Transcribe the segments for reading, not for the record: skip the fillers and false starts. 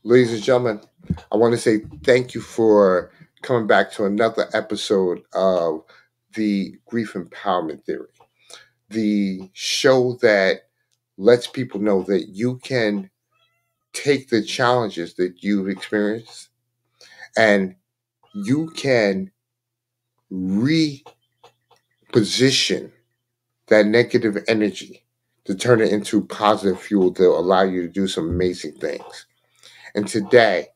Ladies and gentlemen, I want to say thank you for coming back to another episode of the Grief Empowerment Theory, the show that lets people know that you can take the challenges that you've experienced and you can reposition that negative energy to turn it into positive fuel to allow you to do some amazing things. And today,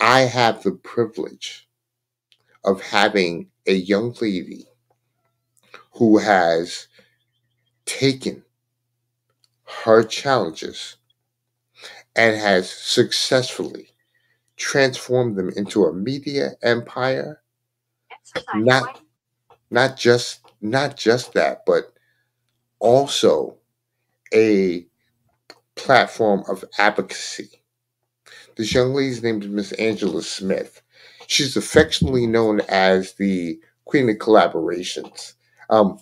I have the privilege of having a young lady who has taken her challenges and has successfully transformed them into a media empire. Not not just that, but also a platform of advocacy. This young lady's name is Miss Angela Smith. She's affectionately known as the Queen of Collaborations. Um,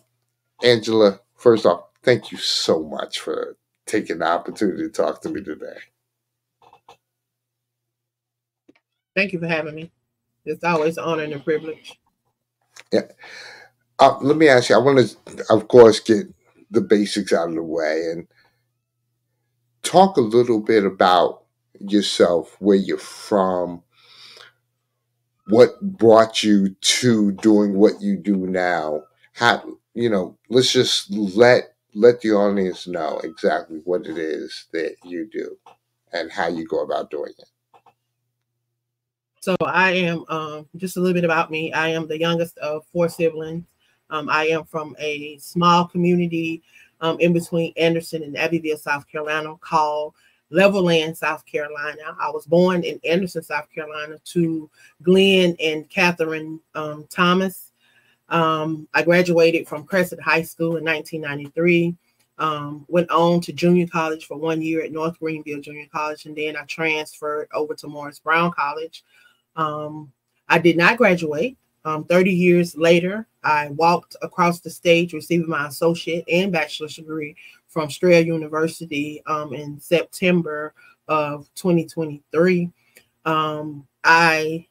Angela, first off, thank you so much for taking the opportunity to talk to me today. Thank you for having me. It's always an honor and a privilege. Yeah. Let me ask you, I want to, of course, get the basics out of the way and talk a little bit about yourself, where you're from, what brought you to doing what you do now. How, let's just let the audience know exactly what it is that you do and how you go about doing it. So I am, just a little bit about me. I am the youngest of four siblings. I am from a small community in between Anderson and Abbeville, South Carolina, called Levelland, South Carolina. I was born in Anderson, South Carolina, to Glenn and Catherine Thomas. I graduated from Crescent High School in 1993. Went on to junior college for 1 year at North Greenville Junior College, and then I transferred over to Morris Brown College. I did not graduate. 30 years later, I walked across the stage receiving my associate and bachelor's degree from Strayer University in September of 2023. I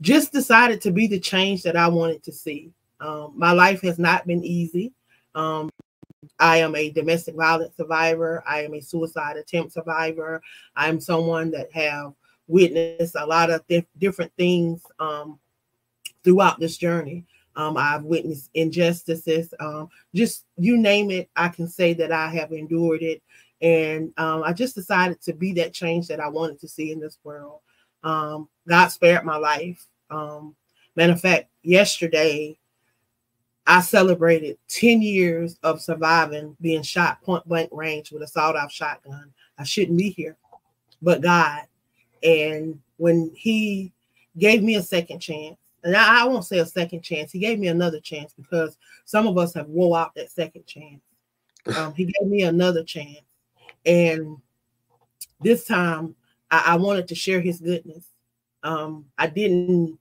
just decided to be the change that I wanted to see. My life has not been easy. I am a domestic violence survivor. I am a suicide attempt survivor. I'm someone that have witnessed a lot of different things throughout this journey. I've witnessed injustices, just you name it. I can say that I have endured it. And I just decided to be that change that I wanted to see in this world. God spared my life. Matter of fact, yesterday, I celebrated 10 years of surviving being shot point blank range with a sawed-off shotgun. I shouldn't be here, but God. And when he gave me a second chance, and I won't say a second chance, he gave me another chance because some of us have wore out that second chance. He gave me another chance. And this time I wanted to share his goodness. I didn't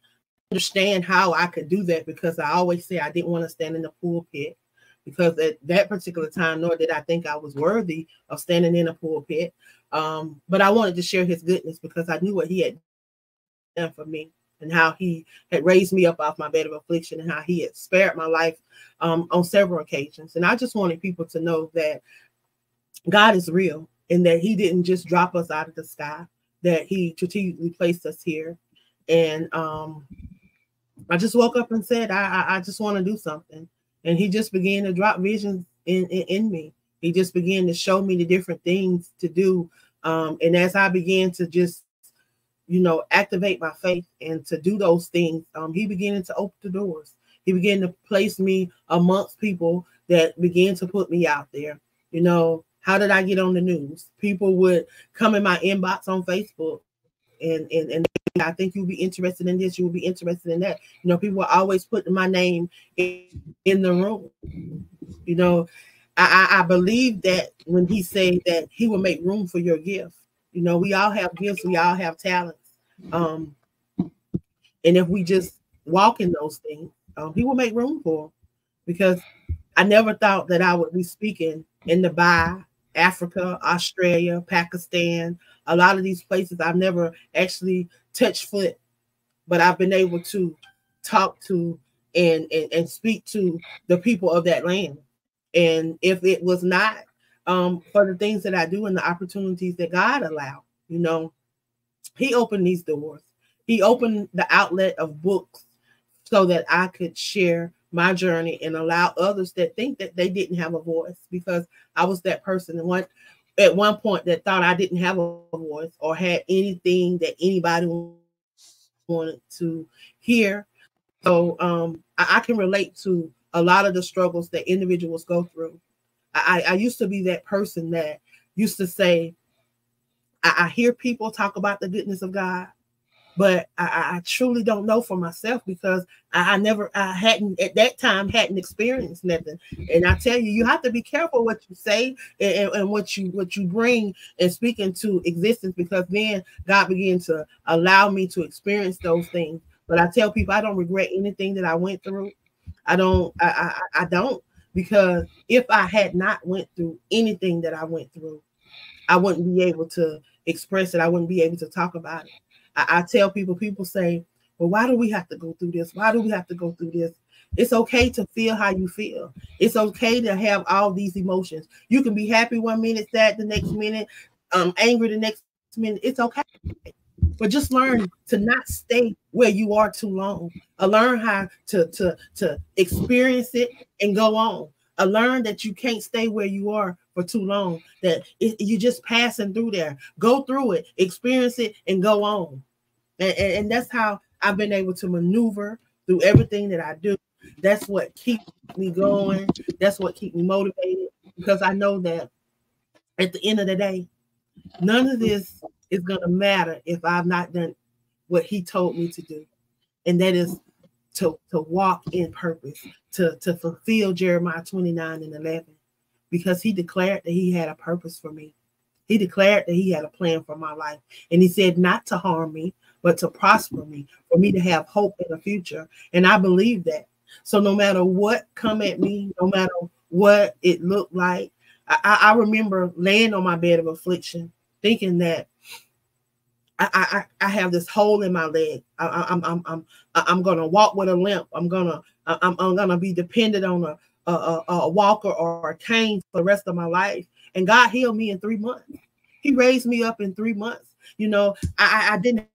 understand how I could do that because I always say I didn't want to stand in the pulpit because at that particular time, nor did I think I was worthy of standing in a pulpit. But I wanted to share his goodness because I knew what he had done for me and how he had raised me up off my bed of affliction and how he had spared my life on several occasions. And I just wanted people to know that God is real and that he didn't just drop us out of the sky, that he strategically placed us here. And I just woke up and said, I just want to do something. And he just began to drop visions in me. He just began to show me the different things to do. And as I began to just, activate my faith and to do those things, he began to open the doors. He began to place me amongst people that began to put me out there. How did I get on the news? People would come in my inbox on Facebook and I think you'll be interested in this, you will be interested in that. People are always putting my name in the room. I believe that when he said that he will make room for your gift. We all have gifts, we all have talents. And if we just walk in those things, he will make room for them. Because I never thought that I would be speaking in Dubai, Africa, Australia, Pakistan, A lot of these places I've never actually touched foot, but I've been able to talk to and speak to the people of that land. And if it was not for the things that I do and the opportunities that God allowed, you know, He opened these doors. He opened the outlet of books so that I could share my journey and allow others that think that they didn't have a voice, because I was that person at one point that thought I didn't have a voice or had anything that anybody wanted to hear. So I can relate to a lot of the struggles that individuals go through. I used to be that person that used to say, I hear people talk about the goodness of God, but I truly don't know for myself, because I hadn't at that time hadn't experienced nothing. And I tell you, you have to be careful what you say and what you bring and speak into existence, because then God began to allow me to experience those things. But I tell people I don't regret anything that I went through. I don't, because if I had not went through anything that I went through, I wouldn't be able to express it. I wouldn't be able to talk about it. I tell people say, well, why do we have to go through this? Why do we have to go through this? It's okay to feel how you feel. It's okay to have all these emotions. You can be happy one minute, sad the next minute, angry the next minute. It's okay. But just learn to not stay where you are too long. Learn how to experience it and go on. Learn that you can't stay where you are for too long, that you're just passing through there. Go through it, experience it, and go on. And that's how I've been able to maneuver through everything that I do. That's what keeps me going. That's what keeps me motivated, because I know that at the end of the day, none of this is going to matter if I've not done what He told me to do. And that is to walk in purpose, to fulfill Jeremiah 29:11, because He declared that He had a purpose for me. He declared that He had a plan for my life. And He said not to harm me, but to prosper me, for me to have hope in the future. And I believe that. So no matter what come at me, no matter what it looked like, I remember laying on my bed of affliction, thinking that I have this hole in my leg. I'm gonna walk with a limp. I'm gonna be dependent on a walker or a cane for the rest of my life. And God healed me in 3 months. He raised me up in 3 months. You know, I didn't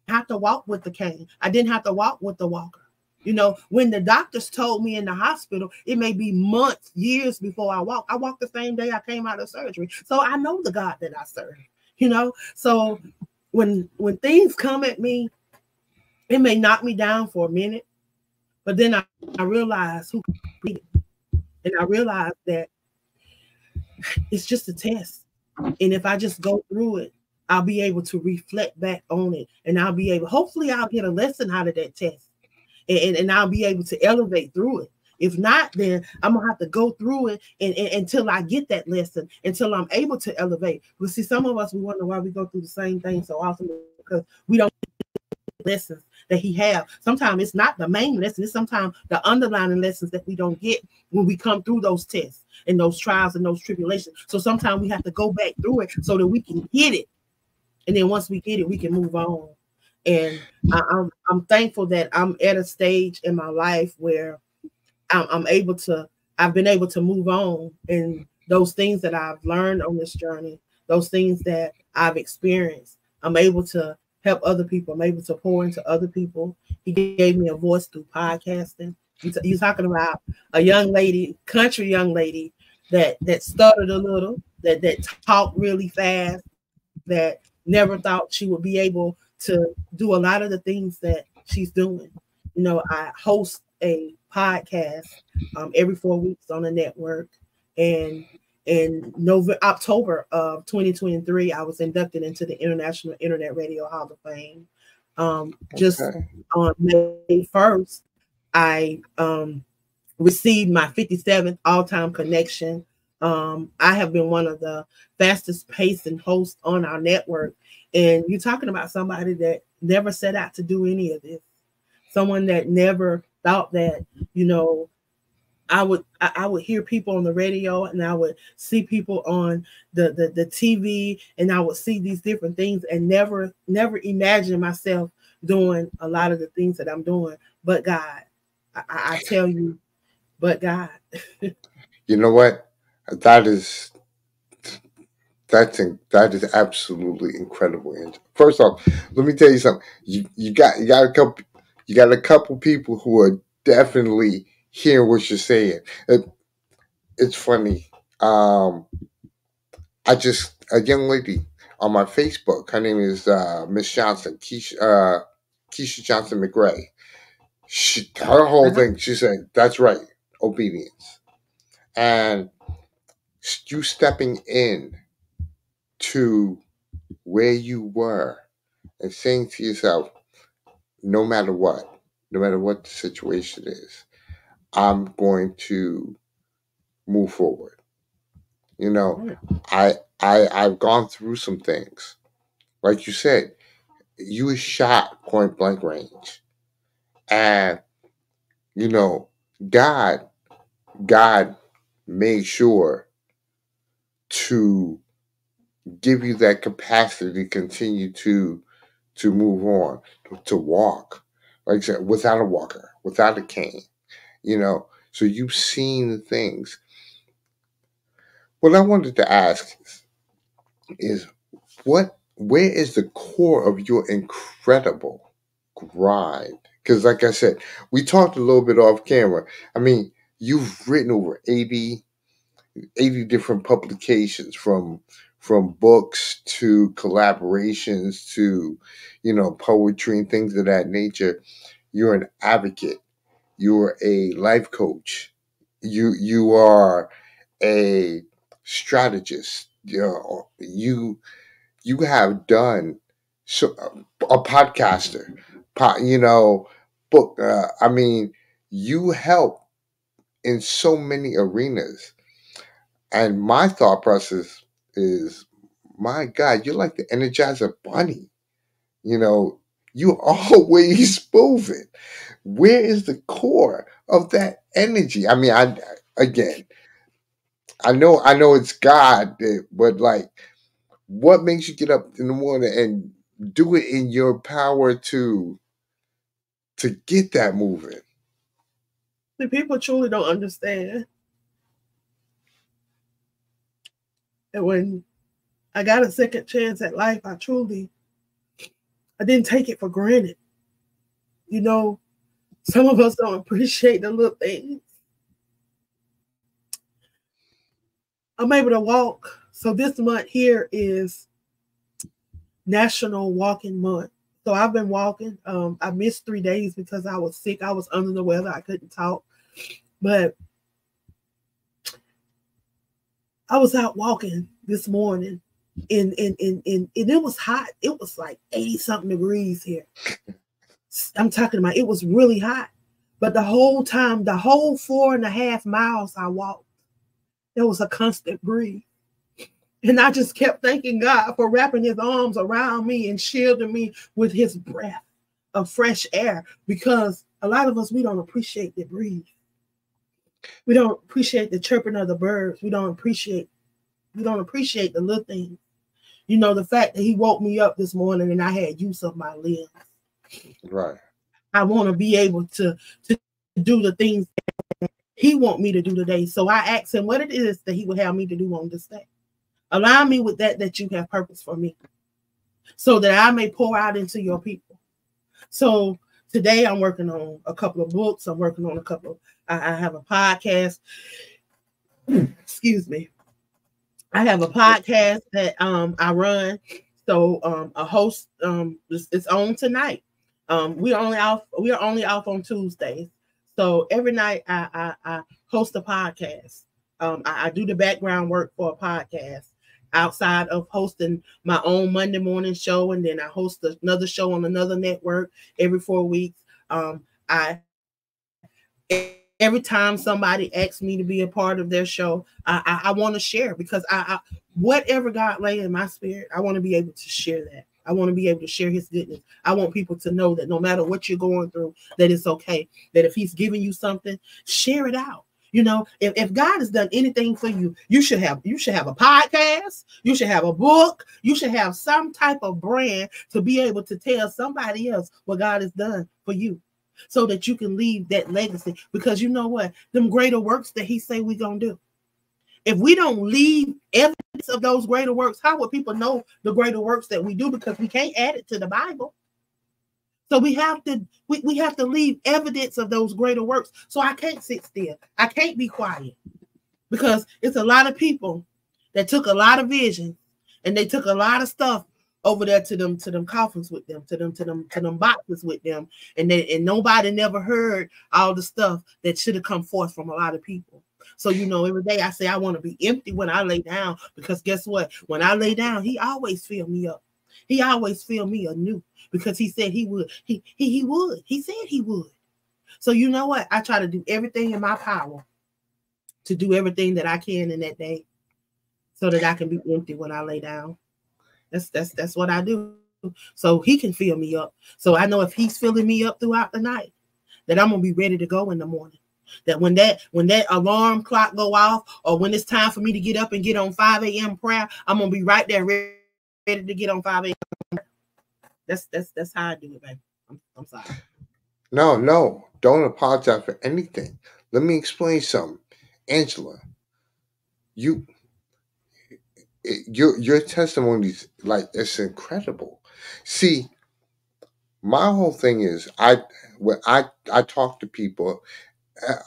have to walk with the cane. I didn't have to walk with the walker. You know, when the doctors told me in the hospital, it may be months, years before I walk. I walked the same day I came out of surgery. So I know the God that I serve, you know. So when things come at me, it may knock me down for a minute, but then I realize who created me. And I realize that it's just a test. And if I just go through it, I'll be able to reflect back on it. And I'll be able, hopefully I'll get a lesson out of that test. And I'll be able to elevate through it. If not, then I'm gonna have to go through it and until I get that lesson, until I'm able to elevate. But see, some of us, we wonder why we go through the same thing so often, because we don't get lessons that He have. Sometimes it's not the main lesson, it's sometimes the underlying lessons that we don't get when we come through those tests and those trials and those tribulations. So sometimes we have to go back through it so that we can get it. And then once we get it, we can move on. And I'm thankful that I'm at a stage in my life where I've been able to move on, and those things that I've learned on this journey, those things that I've experienced, I'm able to help other people. I'm able to pour into other people. He gave me a voice through podcasting. You're talking about a young lady, country young lady that stuttered a little, that talked really fast, that never thought she would be able to do a lot of the things that she's doing. You know, I host a podcast every 4 weeks on a network, and in October of 2023, I was inducted into the International Internet Radio Hall of Fame. Just on May 1st, I received my 57th all-time connection. I have been one of the fastest pacing hosts on our network. And you're talking about somebody that never set out to do any of this. Someone that never thought that, you know, I would hear people on the radio, and I would see people on the TV, and I would see these different things, and never imagine myself doing a lot of the things that I'm doing. But God, I tell you, but God. You know what? That is that is absolutely incredible. And first off, let me tell you something. You got a couple people who are definitely hearing what you're saying. It's funny. I just a young lady on my Facebook. Her name is Miss Johnson, Keisha Johnson McRae. Her whole Uh-huh. thing. She said, "That's right, obedience." And you stepping in to where you were and saying to yourself, no matter what, no matter what the situation is, I'm going to move forward. You know, Right. I've gone through some things. Like you said, you were shot point blank range. And, you know, God, God made sure to give you that capacity to continue to move on, to walk. Like I said, without a walker, without a cane, you know. So you've seen the things. What I wanted to ask is where is the core of your incredible grind? Because like I said, we talked a little bit off camera. I mean, you've written over 80 different publications, from books to collaborations to, you know, poetry and things of that nature. You're an advocate. You're a life coach. You are a strategist. You have done so, a podcaster, you know, book. I mean, you help in so many arenas. And my thought process is, my God, you're like the Energizer Bunny. You know, you always moving. Where is the core of that energy? I mean, again, I know it's God, but like, what makes you get up in the morning and do it in your power to get that moving? The people truly don't understand that when I got a second chance at life, I didn't take it for granted. You know, some of us don't appreciate the little things. I'm able to walk. So this month here is National Walking Month. So I've been walking. I missed 3 days because I was sick. I was under the weather. I couldn't talk. But I was out walking this morning, and it was hot. It was like 80 something degrees here. I'm talking about, it was really hot. But the whole time, the whole 4.5 miles I walked, there was a constant breeze. And I just kept thanking God for wrapping his arms around me and shielding me with his breath of fresh air. Because a lot of us, we don't appreciate the breeze. We don't appreciate the chirping of the birds. We don't appreciate the little things. You know, the fact that he woke me up this morning and I had use of my limbs. Right. I want to be able to do the things he want me to do today. So I asked him what it is that he would have me to do on this day. Allow me with that you have purpose for me, so that I may pour out into your people. So today I'm working on a couple of books. I'm working on a couple. I have a podcast. Excuse me. I have a podcast that I run. So a host it's on tonight. We are only off on Tuesdays. So every night I host a podcast. I do the background work for a podcast outside of hosting my own Monday morning show, and then I host another show on another network every 4 weeks. I Every time somebody asks me to be a part of their show, I want to share, because whatever God lay in my spirit, I want to be able to share that. I want to be able to share his goodness. I want people to know that no matter what you're going through, that it's okay. That if he's giving you something, share it out. You know, if God has done anything for you, you should have a podcast, you should have a book, you should have some type of brand to be able to tell somebody else what God has done for you, so that you can leave that legacy. Because you know what? Them greater works that he say we gonna do. If we don't leave evidence of those greater works, how will people know the greater works that we do? Because we can't add it to the Bible. So we have to leave evidence of those greater works. So I can't sit still. I can't be quiet, because it's a lot of people that took a lot of vision and they took a lot of stuff over there to them coffins with them, to them boxes with them, and nobody never heard all the stuff that should have come forth from a lot of people. So, you know, every day I say I want to be empty when I lay down, because guess what? When I lay down, he always fill me up. He always fill me anew, because he said he would. He would. He said he would. So you know what? I try to do everything in my power to do everything that I can in that day, so that I can be empty when I lay down. That's what I do. So he can fill me up. So I know if he's filling me up throughout the night, that I'm gonna be ready to go in the morning. That when that alarm clock go off, or when it's time for me to get up and get on 5 a.m. prayer, I'm gonna be right there ready to get on 5 a.m. That's how I do it, baby. I'm sorry. No, don't apologize for anything. Let me explain something. Angela, you your testimony's like, it's incredible. See, my whole thing is, when I talk to people,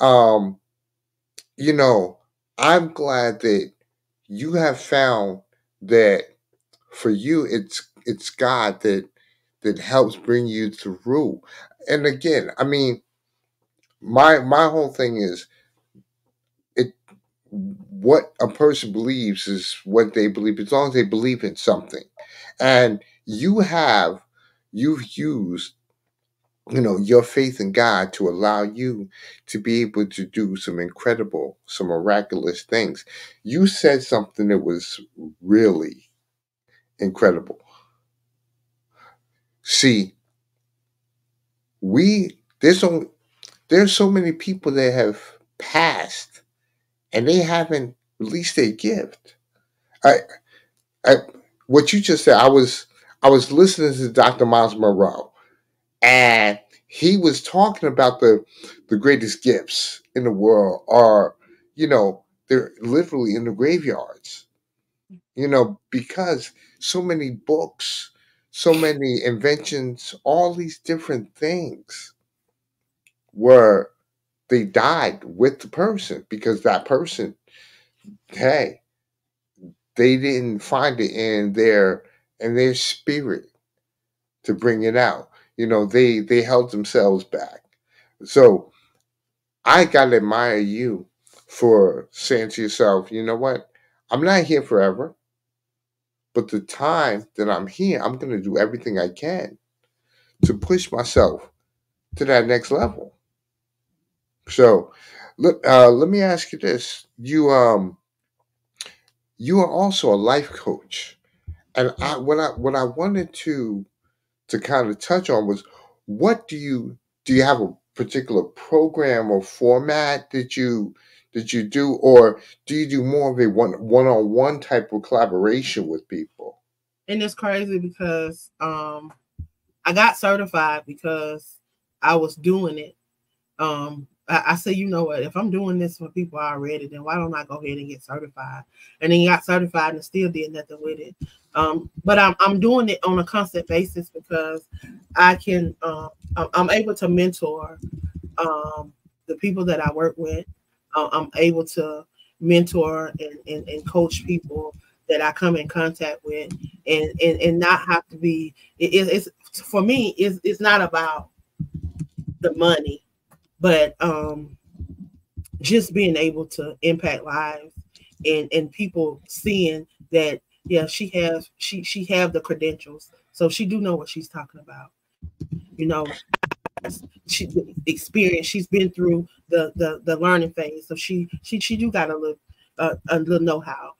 um, you know, I'm glad that you have found that for you it's God that helps bring you through. And again, I mean, my whole thing is, it what a person believes is what they believe, as long as they believe in something. And you've used, your faith in God to allow you to be able to do some incredible, some miraculous things. You said something that was really incredible. See, we there's so many people that have passed and they haven't released their gift. I, I what you just said, I was listening to Dr. Miles Monroe, and he was talking about the greatest gifts in the world are, they're literally in the graveyards. Because so many books, so many inventions, all these different things were they died with the person, because that person, hey, they didn't find it in their spirit to bring it out. They held themselves back. So I gotta admire you for saying to yourself, you know what? I'm not here forever, but the time that I'm here, I'm gonna do everything I can to push myself to that next level. So let me ask you this. You are also a life coach. And what I wanted to kind of touch on was, what do you have a particular program or format that you do, or do you do more of a one-on-one type of collaboration with people? And it's crazy because I got certified because I was doing it. I say, you know what, if I'm doing this for people already, then why don't I go ahead and get certified? And then got certified and still did nothing with it. But I'm doing it on a constant basis because I'm able to mentor the people that I work with. I'm able to mentor and coach people that I come in contact with, and not have to be. It's for me. It's not about the money, but just being able to impact lives, and people seeing that, yeah, she have the credentials, so she do know what she's talking about. She experience, she's been through the learning phase, so she do got a little know-how.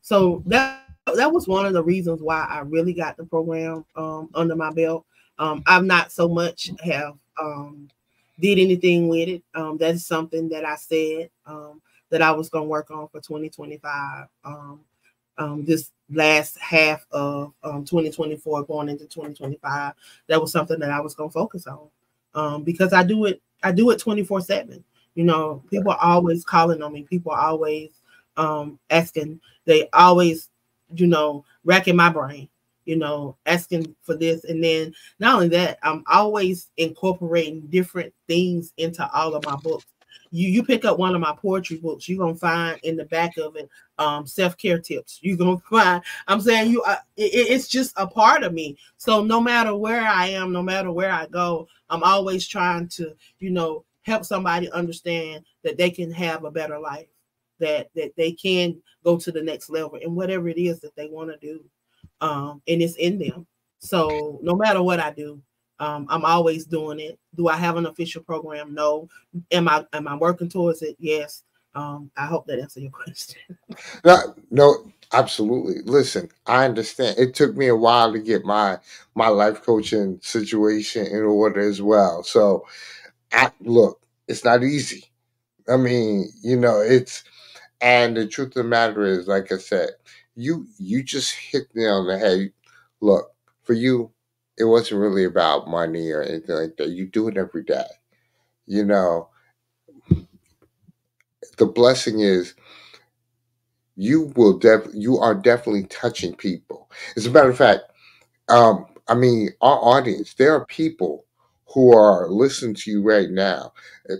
So that was one of the reasons why I really got the program under my belt. I've not so much have did anything with it. That's something that I said that I was going to work on for 2025. This last half of 2024 going into 2025, that was something that I was going to focus on because I do it 24/7. You know, people are always calling on me. People are always asking. They always, you know, racking my brain, you know, asking for this. And then not only that, I'm always incorporating different things into all of my books. You pick up one of my poetry books, you're gonna find in the back of it self-care tips. You're gonna find, I'm saying it's just a part of me. So no matter where I am, no matter where I go, I'm always trying to, you know, help somebody understand that they can have a better life, that they can go to the next level and whatever it is that they want to do, and it's in them. So no matter what I do, I'm always doing it. Do I have an official program? No. Am I working towards it? Yes. I hope that answers your question. No, no, absolutely. Listen, I understand. It took me a while to get my life coaching situation in order as well. So, I look, it's not easy. I mean, you know, it's and the truth of the matter is, like I said, you just hit me on the head. Look, for you, it wasn't really about money or anything like that. You do it every day. You know, the blessing is you are definitely touching people. As a matter of fact, I mean, our audience, there are people who are listening to you right now. Uh,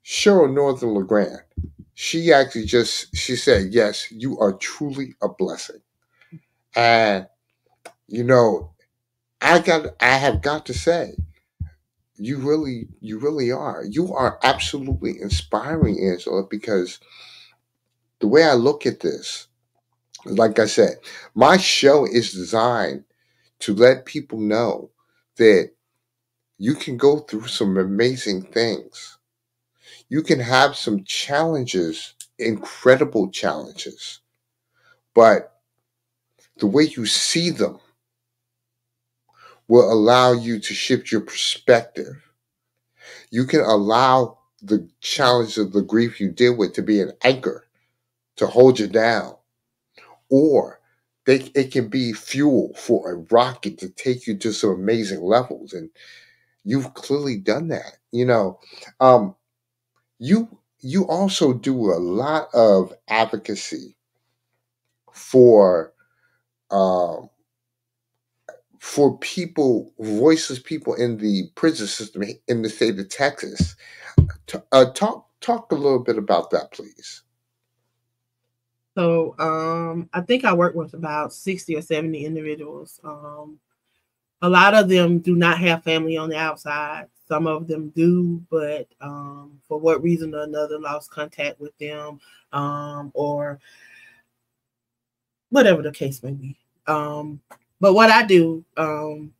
Cheryl Northern LeGrand, she said, yes, you are truly a blessing. And you know, I have got to say, you really are. You are absolutely inspiring, Angela, because the way I look at this, like I said, my show is designed to let people know that you can go through some amazing things. You can have some challenges, incredible challenges, but the way you see them will allow you to shift your perspective. You can allow the challenge of the grief you deal with to be an anchor to hold you down, or it can be fuel for a rocket to take you to some amazing levels. And you've clearly done that. You know, um, you also do a lot of advocacy for um, for people, voiceless people in the prison system in the state of Texas. Talk a little bit about that, please. So I think I work with about 60 or 70 individuals. A lot of them do not have family on the outside. Some of them do, but for what reason or another, lost contact with them, or whatever the case may be. But what I do,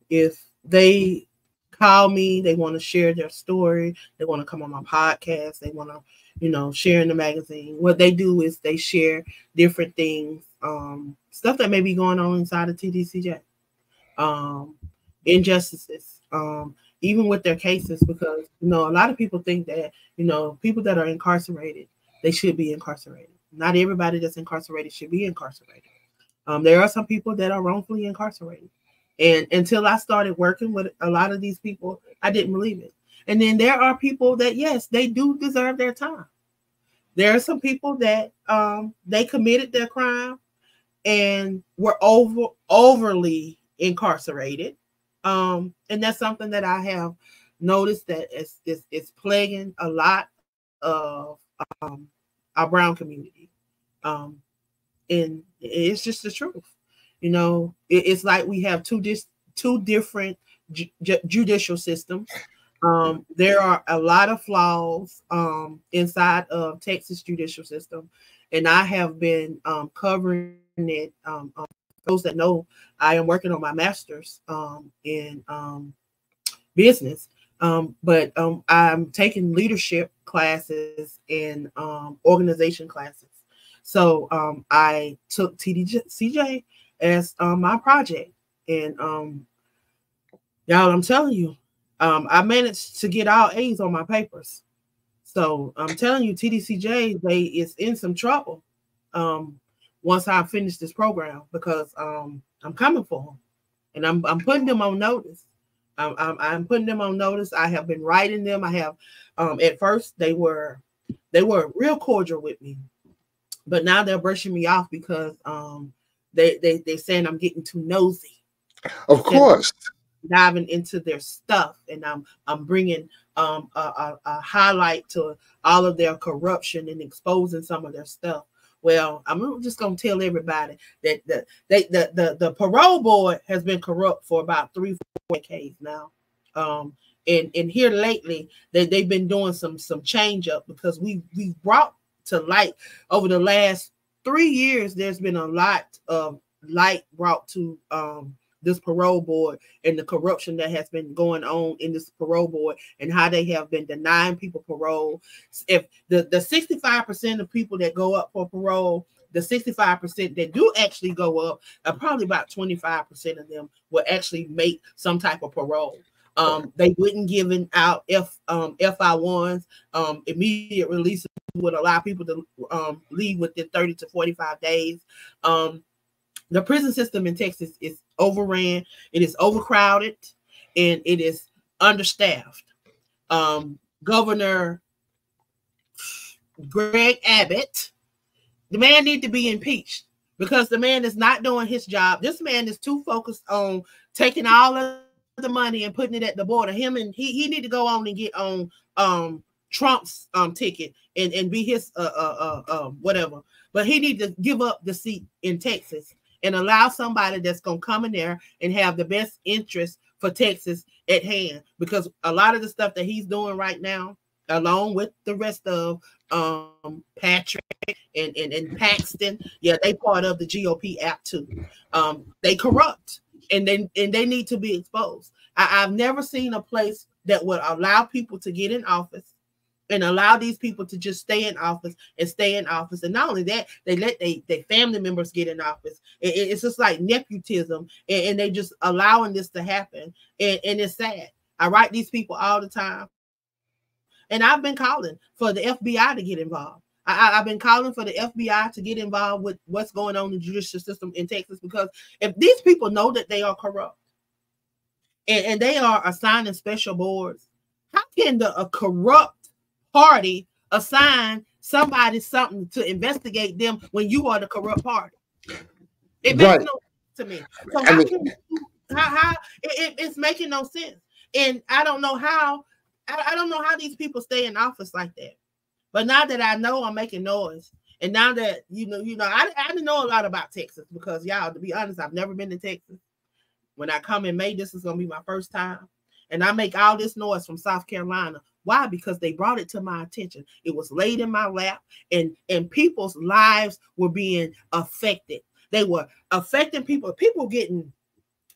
if they call me, they want to share their story, they want to come on my podcast, they want to, you know, share in the magazine. What they do is they share different things, stuff that may be going on inside of TDCJ, um, injustices, even with their cases, because you know a lot of people think that you know people that are incarcerated, they should be incarcerated. Not everybody that's incarcerated should be incarcerated. There are some people that are wrongfully incarcerated. And until I started working with a lot of these people, I didn't believe it. And then there are people that, yes, they do deserve their time. There are some people that they committed their crime and were overly incarcerated. And that's something that I have noticed that it's plaguing a lot of our brown community. Um, and it's just the truth. You know, it's like we have two different judicial systems. There are a lot of flaws inside of Texas judicial system, and I have been covering it. Those that know, I am working on my master's in business, but I'm taking leadership classes and organization classes. So I took TDCJ as my project, and y'all, I'm telling you, I managed to get all A's on my papers. So I'm telling you, TDCJ, they is in some trouble once I finish this program, because I'm coming for them, and I'm putting them on notice. I'm putting them on notice. I have been writing them. I have at first they were real cordial with me, but now they're brushing me off because they're saying I'm getting too nosy. Of course. Diving into their stuff, and I'm bringing a highlight to all of their corruption and exposing some of their stuff. Well, I'm just gonna tell everybody that the parole board has been corrupt for about 3-4 decades now. And here lately they've been doing some change up, because we brought to light over the last 3 years. There's been a lot of light brought to this parole board, and the corruption that has been going on in this parole board, and how they have been denying people parole. If the 65% of people that go up for parole, the 65% that do actually go up, probably about 25% of them will actually make some type of parole. They wouldn't give out FI1s, immediate releases would allow people to leave within 30 to 45 days. The prison system in Texas is overran, it is overcrowded, and it is understaffed. Governor Greg Abbott, the man needs to be impeached, because the man is not doing his job. This man is too focused on taking all of the money and putting it at the border. He need to go on and get on Trump's ticket and be his whatever. But he need to give up the seat in Texas and allow somebody that's going to come in there and have the best interest for Texas at hand. Because a lot of the stuff that he's doing right now, along with the rest of Patrick and Paxton, yeah, they part of the GOP app too. They corrupt, and they need to be exposed. I've never seen a place that would allow people to get in office and allow these people to just stay in office and stay in office. And not only that, they let their family members get in office. It's just like nepotism, and they just allowing this to happen. And it's sad. I write these people all the time. And I've been calling for the FBI to get involved. I've been calling for the FBI to get involved with what's going on in the judicial system in Texas, because if these people know that they are corrupt and they are assigning special boards, how can a corrupt party assign somebody something to investigate them when you are the corrupt party? It makes no sense to me. So it's making no sense. And I don't know how these people stay in office like that. But now that I know, I'm making noise. And now that you know, I didn't know a lot about Texas, because y'all, to be honest, I've never been to Texas. When I come in May, this is gonna be my first time. And I make all this noise from South Carolina. Why? Because they brought it to my attention. It was laid in my lap, and people's lives were being affected. They were affecting people getting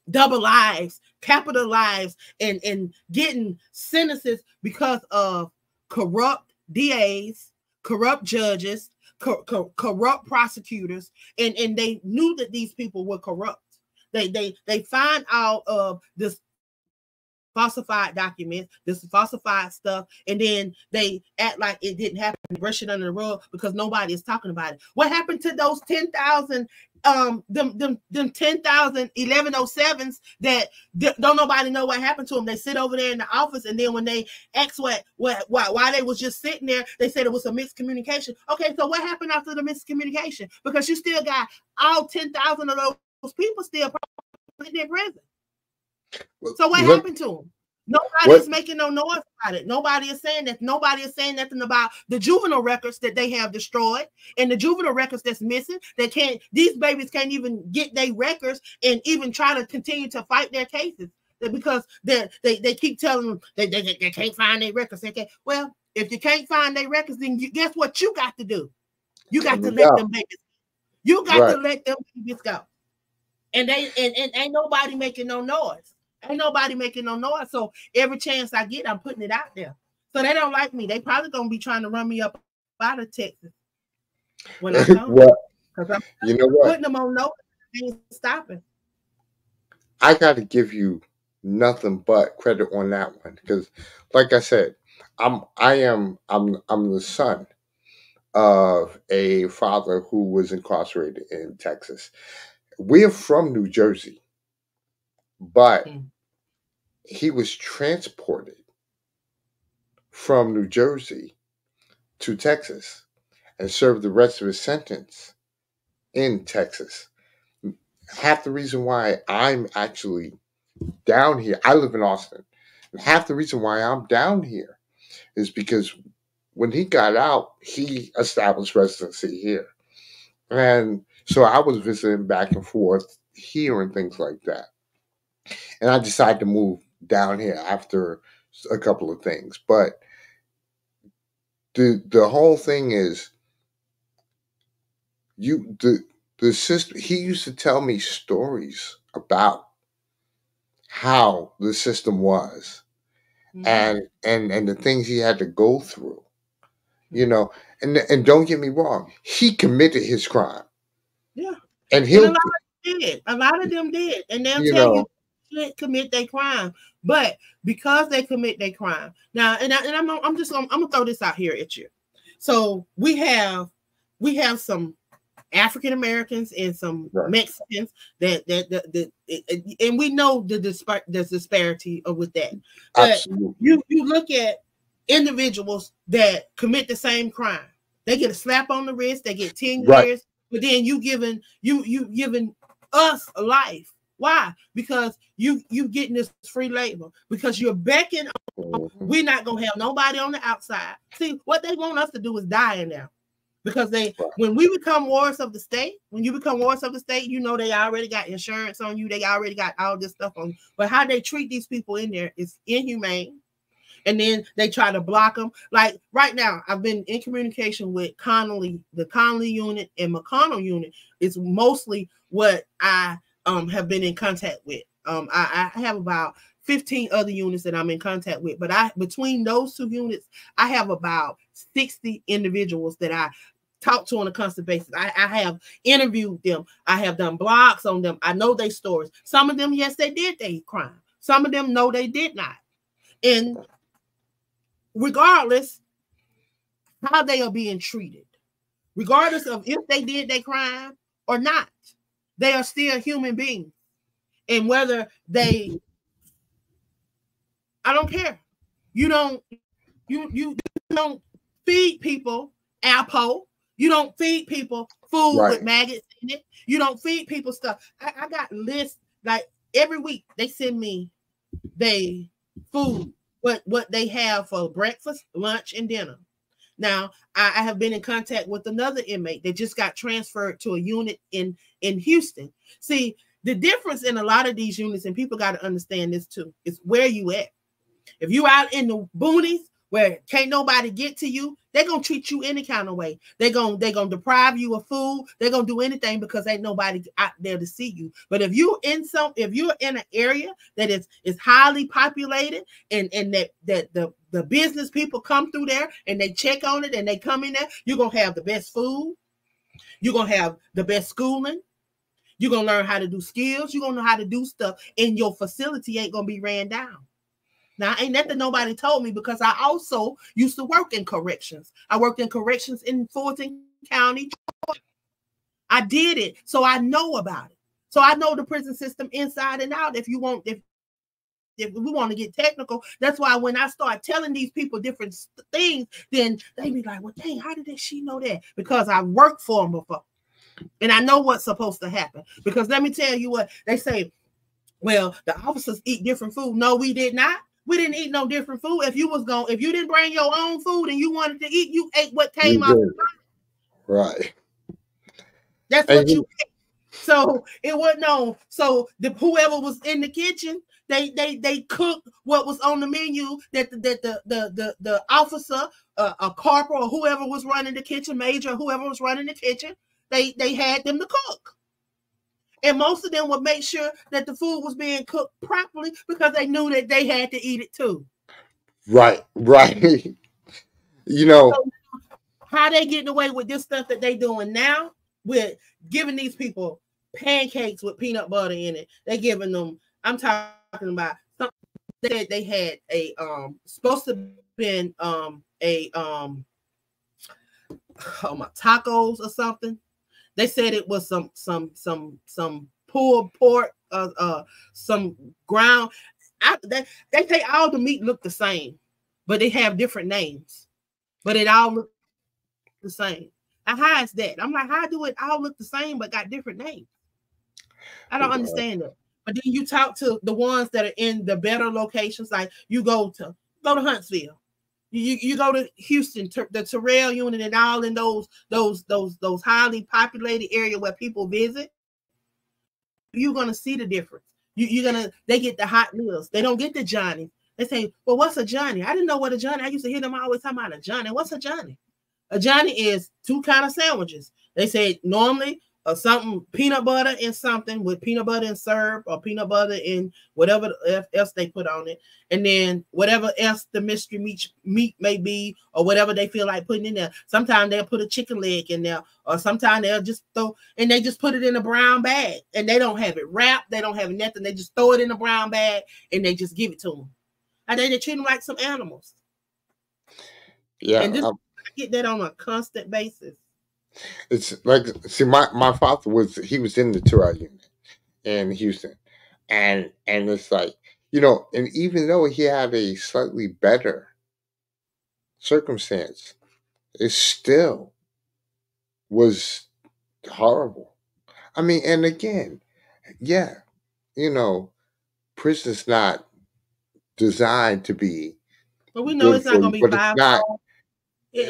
double lives, capital lives, and getting sentences because of corrupt DAs, corrupt judges, corrupt prosecutors, and they knew that these people were corrupt. They find out of this falsified documents, this falsified stuff, and then they act like it didn't happen, brush it under the rug because nobody is talking about it. What happened to those 10,000 them 10,000 1107s that don't nobody know what happened to them? They sit over there in the office, and then when they ask why they was just sitting there, they said it was a miscommunication. Okay, so what happened after the miscommunication? Because you still got all 10,000 of those people still in their prison. So what happened to them? Nobody is making no noise about it. Nobody is saying that. Nobody is saying nothing about the juvenile records that they have destroyed, and the juvenile records that's missing. These babies can't even get their records and even try to continue to fight their cases because they keep telling them they can't find their records. Well, if you can't find their records, then guess what you got to do? You got to let them babies. You got to let them babies go. And ain't nobody making no noise. Ain't nobody making no noise. So every chance I get, I'm putting it out there. So they don't like me. They probably gonna be trying to run me up out of Texas when I come. Well, you know what? Putting them on notice, ain't stopping. I got to give you nothing but credit on that one because, like I said, I'm the son of a father who was incarcerated in Texas. We're from New Jersey, but Mm. he was transported from New Jersey to Texas and served the rest of his sentence in Texas. Half the reason why I'm actually down here, I live in Austin, and half the reason why I'm down here is because when he got out, he established residency here. And so I was visiting back and forth here and things like that. And I decided to move down here after a couple of things. But the whole thing is you the system he used to tell me stories about how the system was Mm-hmm. and the things he had to go through, you Mm-hmm. know. And don't get me wrong, he committed his crime. Yeah. And And a he'll lot of them did. A lot of them did. And they'll you tell you know, they shouldn't commit their crime. But because they commit their crime. Now, I'm just I'm gonna throw this out here at you. So we have some African Americans and some right. Mexicans and we know the disparity of with that. But Absolutely. you look at individuals that commit the same crime. They get a slap on the wrist, they get 10 Right. years, but then you giving us a life. Why? Because you getting this free labor because you're becking. Mhm. We're not gonna have nobody on the outside. See, what they want us to do is die in there because Right. when we become wards of the state, when you become wards of the state, you know they already got insurance on you, they already got all this stuff on you. But how they treat these people in there is inhumane. And then they try to block them. Like right now, I've been in communication with Connolly, the Connolly unit and McConnell unit. It's mostly what I have been in contact with. I have about 15 other units that I'm in contact with, but between those two units, I have about 60 individuals that I talk to on a constant basis. I have interviewed them. I have done blogs on them. I know their stories. Some of them, yes, they did their crime. Some of them, no, they did not. And regardless how they are being treated, regardless of if they did their crime or not, they are still human beings. And whether I don't care. You don't feed people apple. You don't feed people food with Right. maggots in it. You don't feed people stuff. I got lists like every week they send me they food, what they have for breakfast, lunch, and dinner. Now, I have been in contact with another inmate that just got transferred to a unit in Houston. See, the difference in a lot of these units, and people got to understand this too, is where you at. If you out in the boonies where can't nobody get to you, they're gonna treat you any kind of way. They're gonna deprive you of food. They're gonna do anything because ain't nobody out there to see you. But if you're in an area that is highly populated and that the business people come through there and they check on it and they come in there, you're gonna have the best food. You're gonna have the best schooling. You're gonna learn how to do skills. You're gonna know how to do stuff, and your facility ain't gonna be ran down. Now, ain't nothing nobody told me because I also used to work in corrections. I worked in corrections in Fulton County. I did it, so I know about it. So I know the prison system inside and out. If we want to get technical, that's why when I start telling these people different things, then they be like, "Well, dang, how did she know that?" Because I worked for them before, and I know what's supposed to happen. Because let me tell you what they say. Well, the officers eat different food. No, we did not. We didn't eat no different food. If you didn't bring your own food and you wanted to eat, you ate what You came off. did. Right. That's And what you you ate. So it wasn't no. So whoever was in the kitchen, they cooked what was on the menu that the officer, a corporal, or whoever was running the kitchen, major, whoever was running the kitchen, they had them to cook. And most of them would make sure that the food was being cooked properly because they knew that they had to eat it too. right, right. You know, So how they getting away with this stuff that they doing now with giving these people pancakes with peanut butter in it? They giving them, I'm talking about Some, they said they had a supposed to been a oh my tacos or something. They said it was some pulled pork, some ground. They say all the meat look the same, but they have different names. But it all look the same. Now, how is that? I'm like, how do it all look the same but got different names? I don't understand that. But then you talk to the ones that are in the better locations, like you go to Huntsville, you go to Houston, the Terrell unit, and all in those highly populated area where people visit. You're gonna see the difference. They get the hot meals. They don't get the Johnny. They say, well, what's a Johnny? I didn't know what a Johnny. I used to hear them always talking about a Johnny. What's a Johnny? A Johnny is two kind of sandwiches. They say normally something peanut butter and something with peanut butter and syrup or peanut butter and whatever else they put on it. And then whatever else the mystery meat may be or whatever they feel like putting in there. Sometimes they'll put a chicken leg in there or sometimes they'll just they just put it in a brown bag and they don't have it wrapped. They don't have nothing. They just throw it in a brown bag and they just give it to them. And they treat them like some animals. Yeah. And I get that on a constant basis. It's like, see, my father was in the Terrell unit in Houston, and it's like, and even though he had a slightly better circumstance, it still was horrible. I mean, and again, yeah, prison's not designed to be but we know good it's not for going you, to be but it's 5 not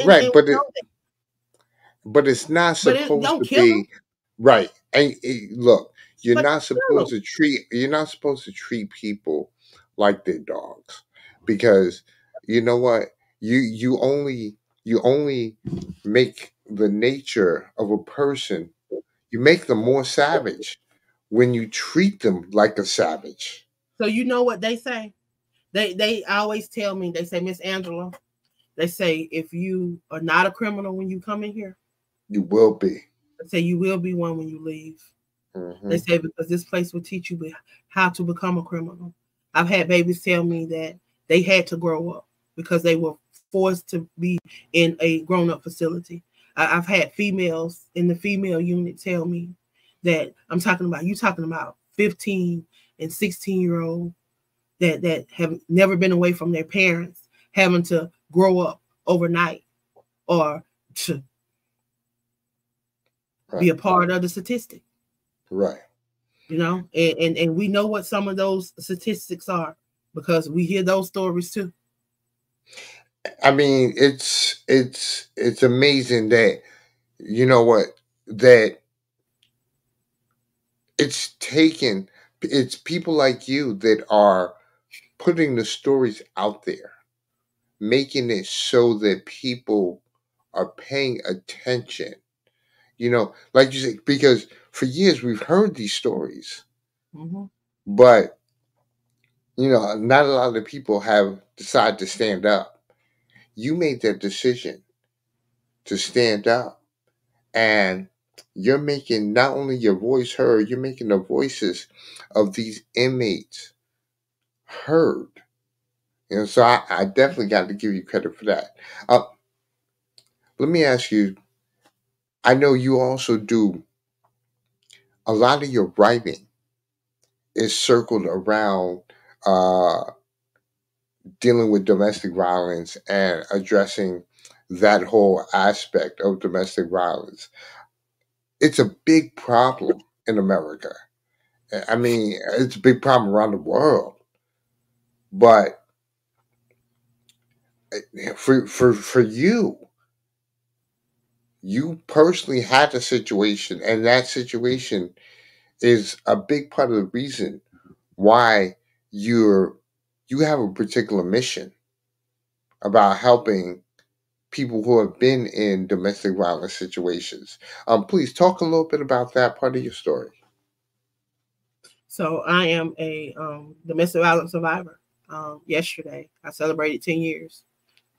right. and But it's not but it supposed don't to kill them. be right. And look, But you're not supposed to treat people like they're dogs, because you know what, you only make the nature of a person, you make them more savage when you treat them like a savage. so you know what they say? They always tell me, they say, Miss Angela, they say if you are not a criminal when you come in here, You will be. they say you will be one when you leave. Mm-hmm. They say because this place will teach you how to become a criminal. I've had babies tell me that they had to grow up because they were forced to be in a grown-up facility. I've had females in the female unit tell me that I'm talking about 15 and 16-year-old that have never been away from their parents, having to grow up overnight or to be a part of the statistic. Right. And we know what some of those statistics are because we hear those stories too. I mean, it's amazing that that it's people like you that are putting the stories out there, making it so that people are paying attention. Like you said, because for years we've heard these stories, Mm-hmm. but not a lot of people have decided to stand up. You made that decision to stand up, and you're making not only your voice heard, you're making the voices of these inmates heard. So I definitely got to give you credit for that. Let me ask you, I know you also do a lot of your writing is circled around uh, dealing with domestic violence and addressing that whole aspect of domestic violence. It's a big problem in America. I mean, it's a big problem around the world. But for you personally had a situation, and that situation is a big part of the reason why you have a particular mission about helping people who have been in domestic violence situations. Please talk a little bit about that part of your story. So I am a domestic violence survivor. Yesterday, I celebrated 10 years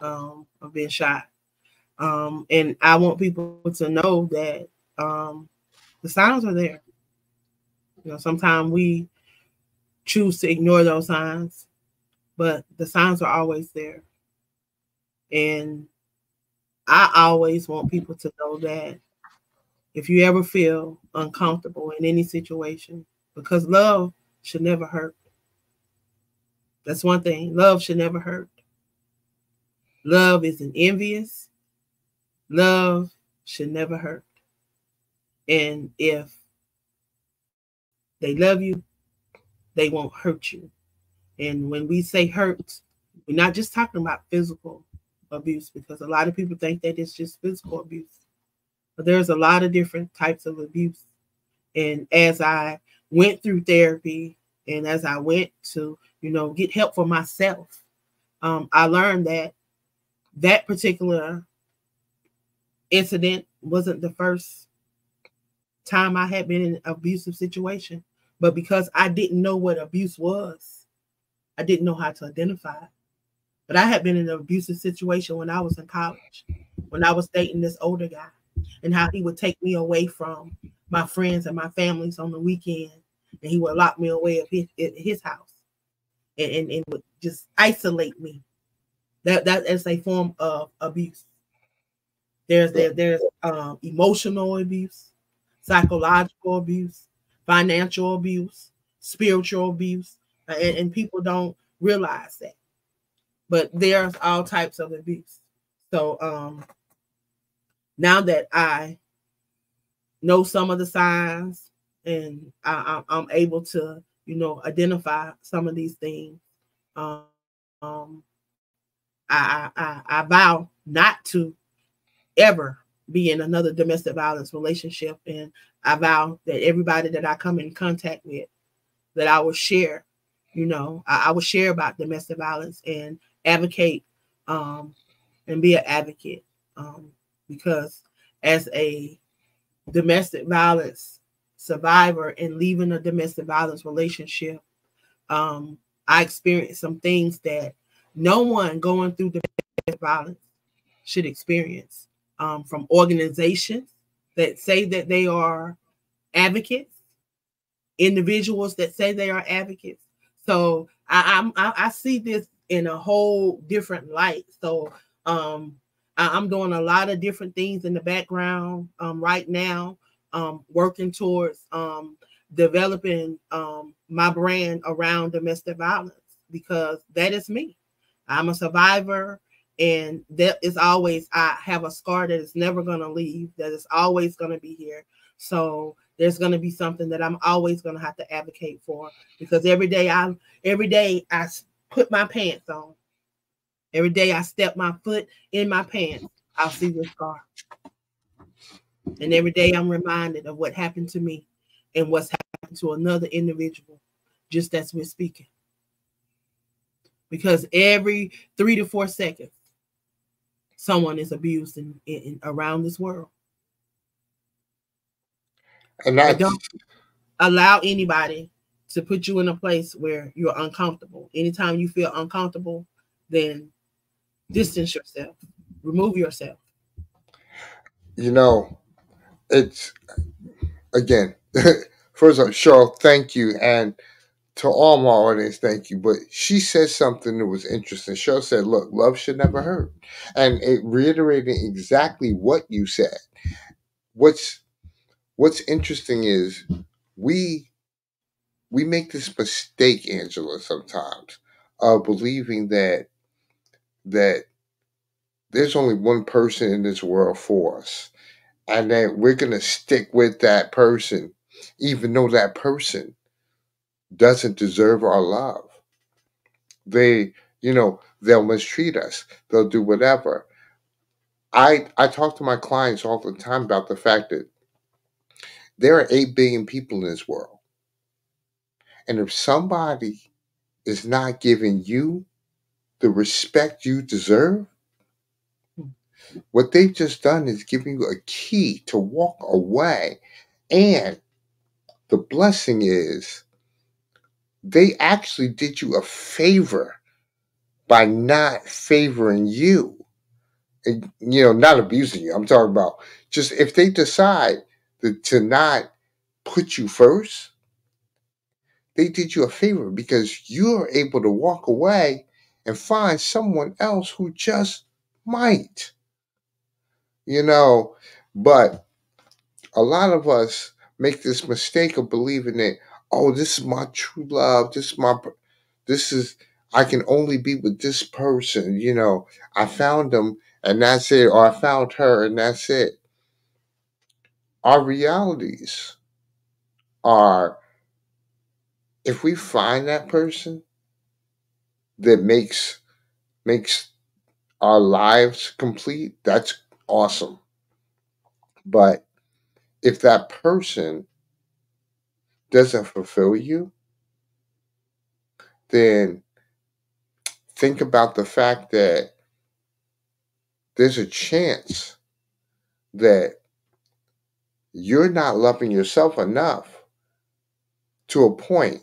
of being shot. And I want people to know that the signs are there. Sometimes we choose to ignore those signs, but the signs are always there. And I always want people to know that if you ever feel uncomfortable in any situation, because love should never hurt. That's one thing. Love should never hurt. Love isn't envious. Love should never hurt. And if they love you, they won't hurt you. And when we say hurt, we're not just talking about physical abuse, because a lot of people think that it's just physical abuse. But there's a lot of different types of abuse. And as I went through therapy and as I went to, get help for myself, I learned that that particular incident wasn't the first time I had been in an abusive situation. But because I didn't know what abuse was, I didn't know how to identify it. But I had been in an abusive situation when I was in college, when I was dating this older guy, and how he would take me away from my friends and my families on the weekend, and he would lock me away at his house and would just isolate me. That is a form of abuse. There's emotional abuse, psychological abuse, financial abuse, spiritual abuse, and people don't realize that. But there's all types of abuse. So now that I know some of the signs and I'm able to, identify some of these things, I vow not to ever be in another domestic violence relationship. And I vow that everybody that I come in contact with, that I will share, I will share about domestic violence and advocate and be an advocate. Because as a domestic violence survivor and leaving a domestic violence relationship, I experienced some things that no one going through domestic violence should experience, from organizations that say that they are advocates, individuals that say they are advocates. So I see this in a whole different light. So I'm doing a lot of different things in the background right now, working towards developing my brand around domestic violence, because that is me. I'm a survivor, and that is always, I have a scar that is never going to leave, that is always going to be here. So there's going to be something that I'm always going to have to advocate for, because every day I put my pants on. Every day I step my foot in my pants, I'll see the scar. And every day I'm reminded of what happened to me and what's happened to another individual, just as we're speaking. Because every 3 to 4 seconds, someone is abused in around this world. And But that's, don't allow anybody to put you in a place where you're uncomfortable. Anytime you feel uncomfortable, then distance yourself, remove yourself. it's, again, first of all, Cheryl, thank you. And to all my audience, thank you. But she said something that was interesting. Cheryl said, look, love should never hurt. And it reiterated exactly what you said. What's interesting is we make this mistake, Angela, sometimes, of believing that there's only one person in this world for us, and that we're gonna stick with that person, even though that person doesn't deserve our love. They, they'll mistreat us. They'll do whatever. I talk to my clients all the time about the fact that there are 8 billion people in this world. And if somebody is not giving you the respect you deserve, what they've just done is giving you a key to walk away. And the blessing is they actually did you a favor by not favoring you. And, not abusing you. I'm talking about just if they decide to not put you first, they did you a favor because you're able to walk away and find someone else who just might, you know. But a lot of us make this mistake of believing that, oh, this is my true love. This is, I can only be with this person. You know, I found them and that's it, or I found her and that's it. Our realities are, if we find that person that makes our lives complete, that's awesome. But if that person doesn't fulfill you, then think about the fact that there's a chance that you're not loving yourself enough to a point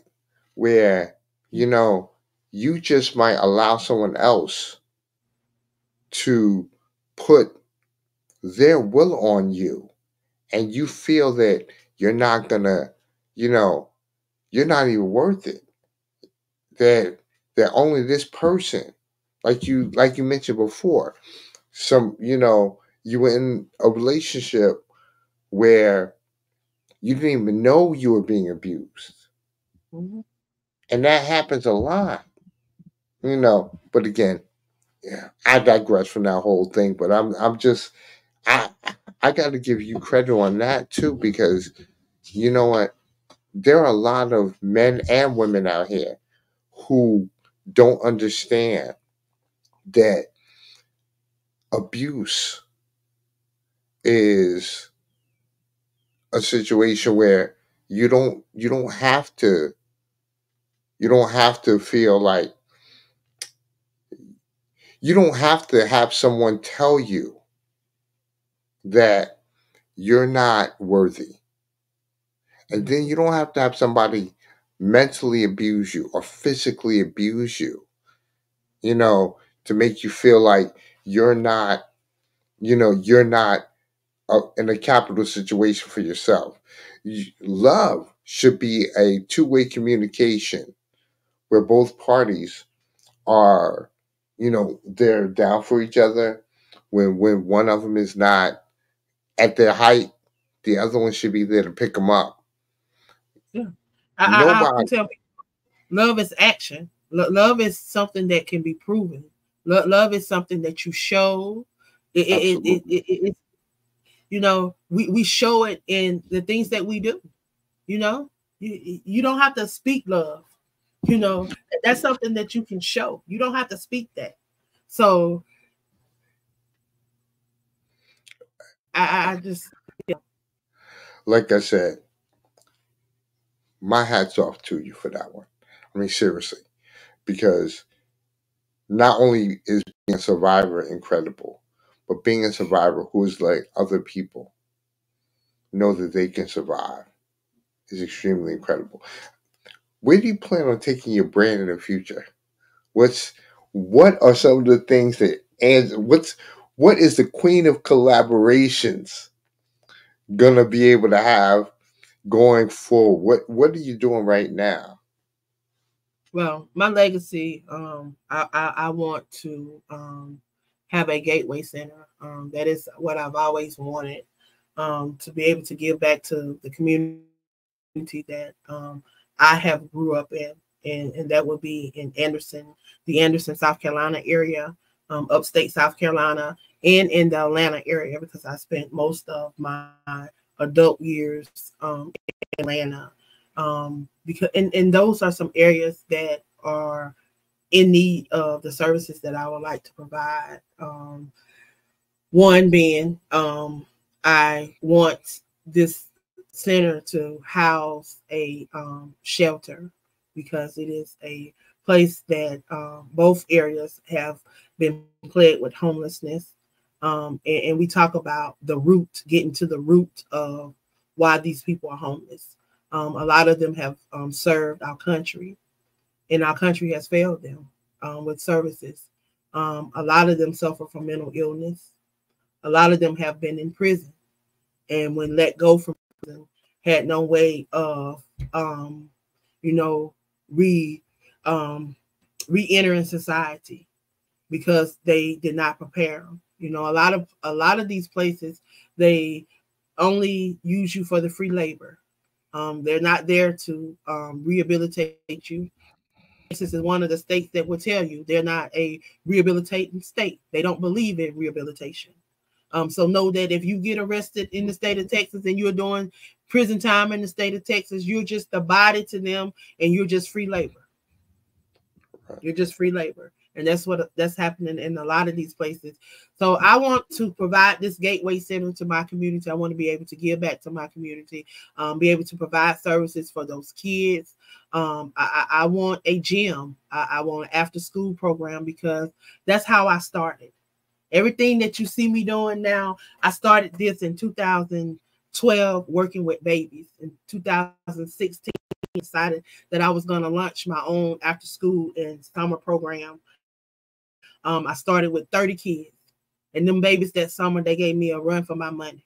where, you know, you just might allow someone else to put their will on you, and you feel that you're not gonna, you know, you're not even worth it. That only this person, like you mentioned before, some, you know, you were in a relationship where you didn't even know you were being abused. Mhm. And that happens a lot, you know. But again, yeah, I digress from that whole thing. But I'm just, I I got to give you credit on that too, because you know what, there are a lot of men and women out here who don't understand that abuse is a situation where you don't have to, you don't have to feel like, you don't have to have someone tell you that you're not worthy. And then you don't have to have somebody mentally abuse you or physically abuse you, you know, to make you feel like you're not, you know, you're not in a capital situation for yourself. Love should be a two-way communication where both parties are, you know, they're down for each other. When one of them is not at their height, the other one should be there to pick them up. Yeah. I often Nobody, tell people love is action. Love is something that can be proven. Love is something that you show. absolutely. It you know, we show it in the things that we do. You know, you don't have to speak love. You know, that's something that you can show. You don't have to speak that. So I just, yeah. Like I said, my hat's off to you for that one. I mean, seriously, because not only is being a survivor incredible, but being a survivor who is like other people know that they can survive is extremely incredible. Where do you plan on taking your brand in the future? What's what are some of the things that, and what is the queen of collaborations gonna be able to have going forward? What are you doing right now? Well, my legacy, I want to have a gateway center. That is what I've always wanted, to be able to give back to the community that I have grew up in, and that would be in Anderson, the Anderson, South Carolina area, upstate South Carolina, and in the Atlanta area because I spent most of my adult years in Atlanta. Because and those are some areas that are in need of the services that I would like to provide. One being, I want this center to house a shelter because it is a place that both areas have been plagued with homelessness. And we talk about the root, getting to the root of why these people are homeless. A lot of them have served our country, and our country has failed them with services. A lot of them suffer from mental illness. A lot of them have been in prison, and when let go from prison, had no way of you know, re re-entering society because they did not prepare them. You know, a lot of these places, they only use you for the free labor. They're not there to rehabilitate you. Texas is one of the states that will tell you they're not a rehabilitating state. They don't believe in rehabilitation. So know that if you get arrested in the state of Texas and you're doing prison time in the state of Texas, you're just a body to them, and you're just free labor. You're just free labor. And that's happening in a lot of these places. So I want to provide this gateway center to my community. I want to be able to give back to my community, be able to provide services for those kids. I want a gym. I want an after school program, because that's how I started. Everything that you see me doing now, I started this in 2012, working with babies. In 2016, decided that I was going to launch my own after school and summer program. I started with 30 kids, and them babies that summer, they gave me a run for my money.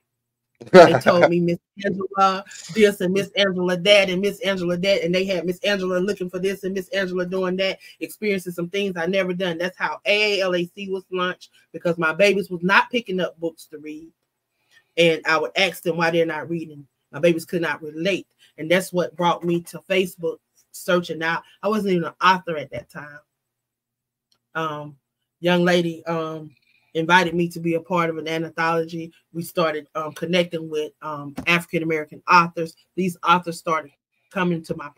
They told me Miss Angela this and Miss Angela that and Miss Angela that, and they had Miss Angela looking for this and Miss Angela doing that, experiencing some things I never done. That's how AALAC was launched, because my babies was not picking up books to read, and I would ask them why they're not reading. My babies could not relate, and that's what brought me to Facebook searching out. I wasn't even an author at that time. Young lady invited me to be a part of an anthology. We started connecting with African American authors. These authors started coming to my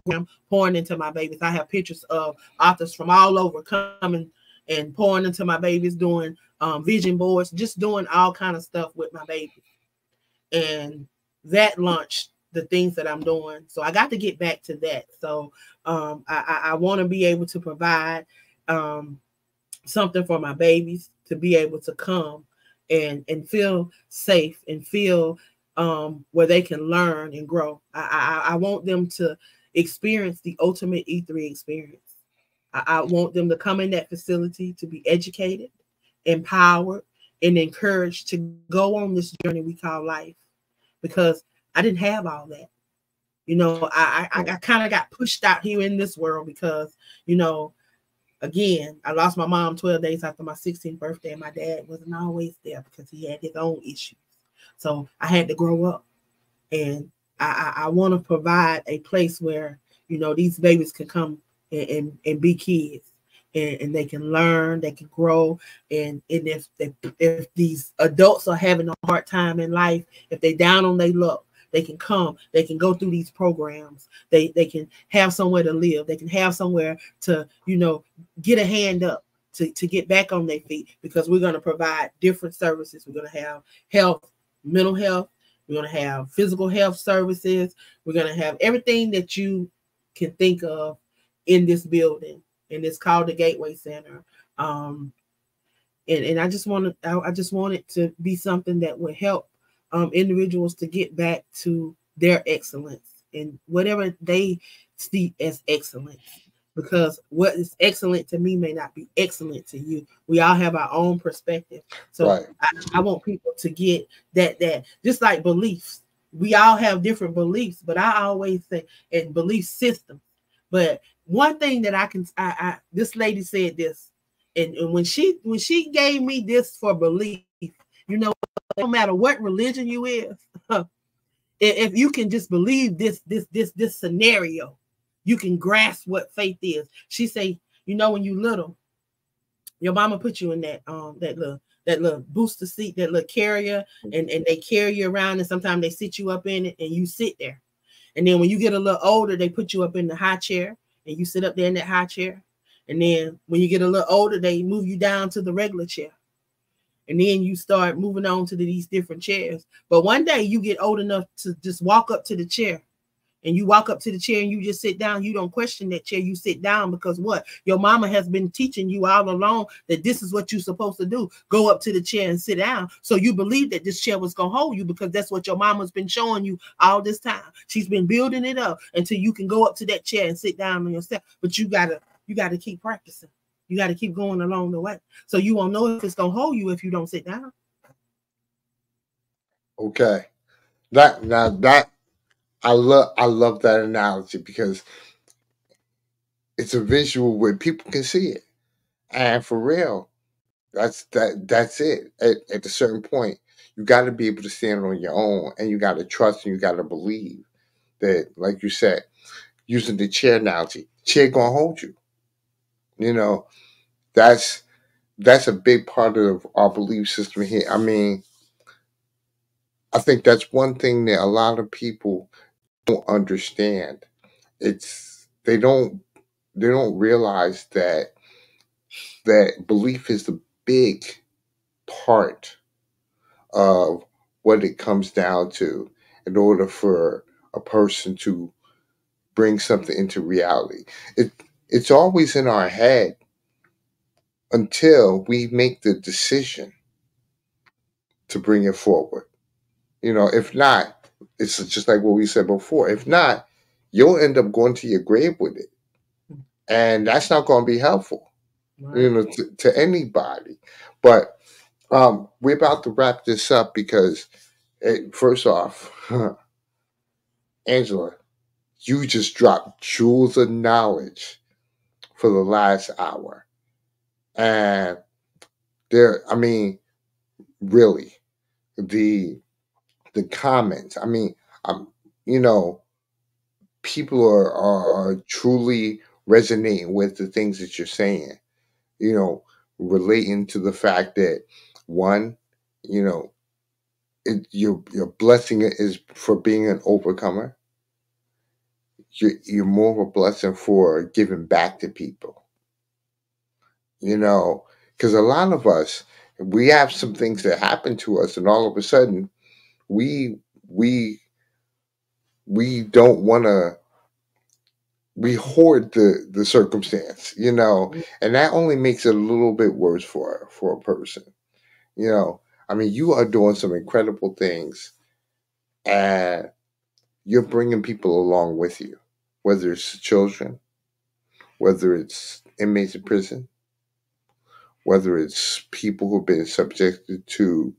program, pouring into my babies. I have pictures of authors from all over coming and pouring into my babies, doing vision boards, just doing all kind of stuff with my babies. And that launched the things that I'm doing. So I got to get back to that. So I want to be able to provide something for my babies to be able to come and feel safe and feel where they can learn and grow. I want them to experience the ultimate E3 experience. I want them to come in that facility to be educated, empowered, and encouraged to go on this journey we call life, because I didn't have all that. You know, I kind of got pushed out here in this world because, you know, again, I lost my mom 12 days after my 16th birthday, and my dad wasn't always there because he had his own issues. So I had to grow up, and I want to provide a place where, you know, these babies can come and be kids, and they can learn, they can grow. And if these adults are having a hard time in life, if they down on their luck, they can come, they can go through these programs, they can have somewhere to live, they can have somewhere to, you know, get a hand up to get back on their feet, because we're going to provide different services. We're going to have health, mental health, we're going to have physical health services, we're going to have everything that you can think of in this building, and it's called the Gateway Center. And I just want it to be something that would help individuals to get back to their excellence and whatever they see as excellence, because what is excellent to me may not be excellent to you. We all have our own perspective. So Right. I want people to get that just like beliefs, we all have different beliefs, but I always say in belief systems. But one thing that I this lady said this, and when she gave me this for belief, you know, no matter what religion you is, if you can just believe this scenario, you can grasp what faith is. She say, you know, when you little, your mama put you in that little booster seat, that little carrier, and they carry you around, and sometimes they sit you up in it and you sit there. And then when you get a little older, they put you up in the high chair and you sit up there in that high chair. And then when you get a little older, they move you down to the regular chair. And then you start moving on to these different chairs. But one day you get old enough to just walk up to the chair. And you walk up to the chair and you just sit down. You don't question that chair. You sit down because what? Your mama has been teaching you all along that this is what you're supposed to do. Go up to the chair and sit down. So you believe that this chair was going to hold you because that's what your mama's been showing you all this time. She's been building it up until you can go up to that chair and sit down on yourself. But you gotta keep practicing. You got to keep going along the way. So you won't know if it's going to hold you if you don't sit down. Okay. That I love that analogy because it's a visual where people can see it. And for real, that's it. At a certain point, you got to be able to stand on your own, and you got to trust, and you got to believe that, like you said, using the chair analogy, chair gonna hold you. You know, that's that's a big part of our belief system here. I mean, I think that's one thing that a lot of people don't understand. It's they don't realize that belief is the big part of what it comes down to in order for a person to bring something into reality. It it's always in our head until we make the decision to bring it forward. If not, it's just like what we said before. If not, you'll end up going to your grave with it. And that's not going to be helpful, Right. to anybody. But we're about to wrap this up because, first off, Angela, you just dropped jewels of knowledge for the last hour. And I mean, really, the the comments. I mean, um, you know, people are truly resonating with the things that you're saying. You know, relating to the fact that one, you know, your blessing is for being an overcomer. You're more of a blessing for giving back to people. You know, because a lot of us, we have some things that happen to us, and all of a sudden, we we we don't want to we hoard the circumstance, and that only makes it a little bit worse for a person. You know, I mean, you are doing some incredible things, and you're bringing people along with you, whether it's children, whether it's inmates in prison, whether it's people who've been subjected to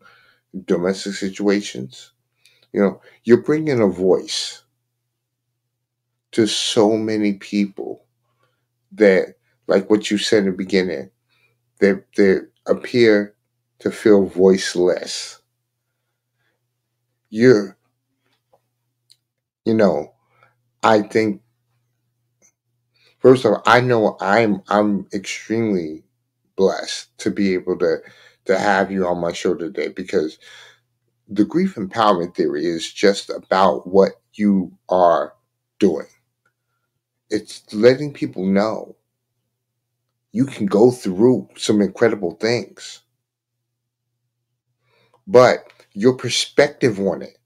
domestic situations. You're bringing a voice to so many people that, like what you said in the beginning, they appear to feel voiceless. You're, you know, I think first of all, I know I'm extremely blessed to be able to have you on my show today because the grief empowerment theory is just about what you are doing. It's letting people know you can go through some incredible things, but your perspective on it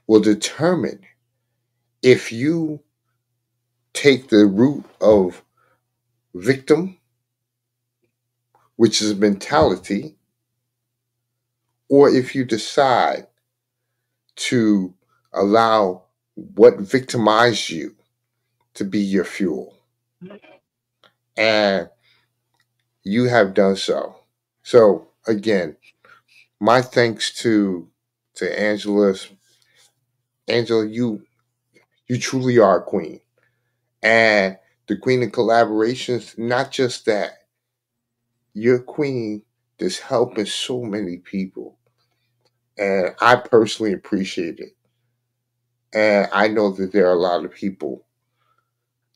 will determine if you take the route of victim, which is mentality, or if you decide to allow what victimized you to be your fuel. And you have done so. So again, my thanks to Angela. You truly are a queen, and the queen of collaborations. Not just that, you're a queen that's helping so many people, and I personally appreciate it. And I know that there are a lot of people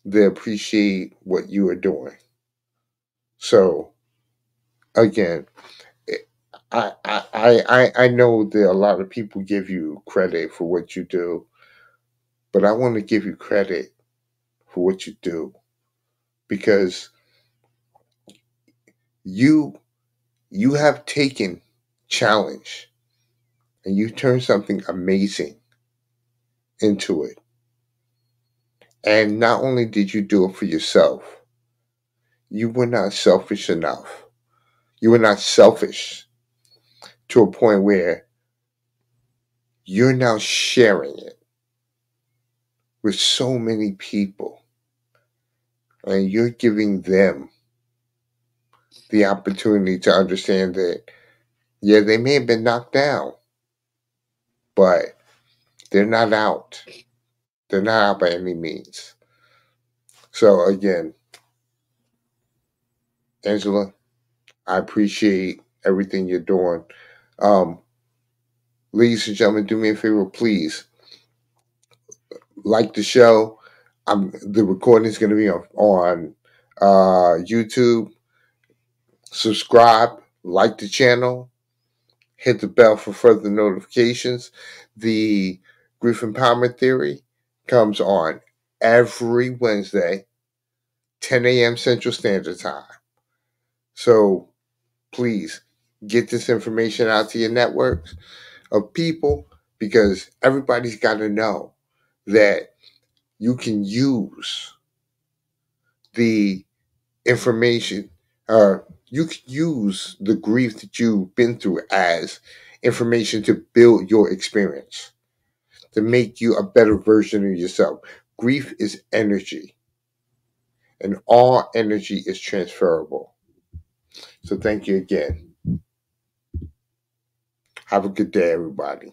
that appreciate what you are doing. So again, I know that a lot of people give you credit for what you do, but I want to give you credit for what you do because you you have taken challenge and you turned something amazing into it. And not only did you do it for yourself, you were not selfish enough. You were not selfish to a point where you're now sharing it with so many people and you're giving them the opportunity to understand that, yeah, they may have been knocked down, but They're not out. They're not out by any means. So again, Angela, I appreciate everything you're doing. Um, Ladies and gentlemen, do me a favor, please like the show. The recording is going to be on YouTube. Subscribe, like the channel, hit the bell for further notifications. The Grief Empowerment Theory comes on every Wednesday, 10 a.m. Central Standard Time. So please get this information out to your networks of people, because everybody's got to know that you can use the information, you can use the grief that you've been through as information to build your experience, to make you a better version of yourself. Grief is energy, and all energy is transferable. So thank you again. Have a good day, everybody.